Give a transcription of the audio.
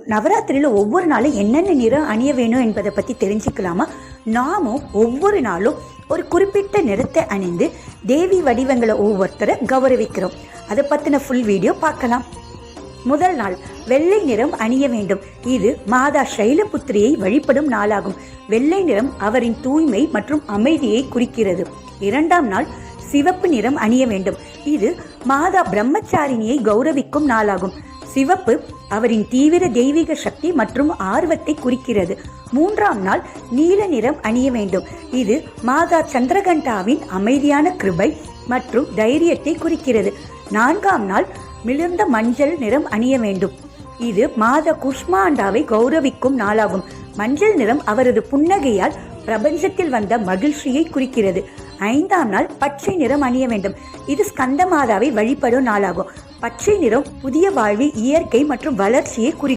நவராத்திரியில் ஒவ்வொரு நாளும் என்னென்ன நிறம் அணிய வேணும் என்பதை பற்றி தெரிஞ்சுக்கலாமா? நாமும் ஒவ்வொரு நாளும் ஒரு குறிப்பிட்ட நிறத்தை அணிந்து தேவி வடிவங்களை ஒவ்வொருத்தரை கௌரவிக்கிறோம். அதை பற்றின ஃபுல் வீடியோ பார்க்கலாம். முதல் நாள் வெள்ளை நிறம் அணிய வேண்டும். இது மாதா சைலபுத்திரியை வழிபடும் நாளாகும். வெள்ளை நிறம் அவரின் தூய்மை மற்றும் அமைதியை குறிக்கிறது. இரண்டாம் நாள் சிவப்பு நிறம் அணிய வேண்டும். இது மாதா பிரம்மச்சாரிணியை கௌரவிக்கும் நாளாகும். சிவப்பு அவரின் தீவிர தெய்வீக சக்தி மற்றும் ஆர்வத்தை குறிக்கிறது. மூன்றாம் நாள் நீல நிறம் அணிய வேண்டும். இது மாதா சந்திரகண்டாவின் அமைதியான கிருபை மற்றும் தைரியத்தை குறிக்கிறது. நான்காம் நாள் மிளிர்ந்த மஞ்சள் நிறம் அணிய வேண்டும். இது மாதா குஷ்மாண்டாவை கௌரவிக்கும் நாளாகும். மஞ்சள் நிறம் அவரது புன்னகையால் பிரபஞ்சத்தில் வந்த மகிழ்ச்சியை குறிக்கிறது. ஐந்தாம் நாள் பச்சை நிறம் அணிய வேண்டும். இது ஸ்கந்த மாதாவை வழிபடும் நாளாகும். பச்சை நிறம் புதிய வாழ்வு, இயற்கை மற்றும் வளர்ச்சியை குறிக்கும்.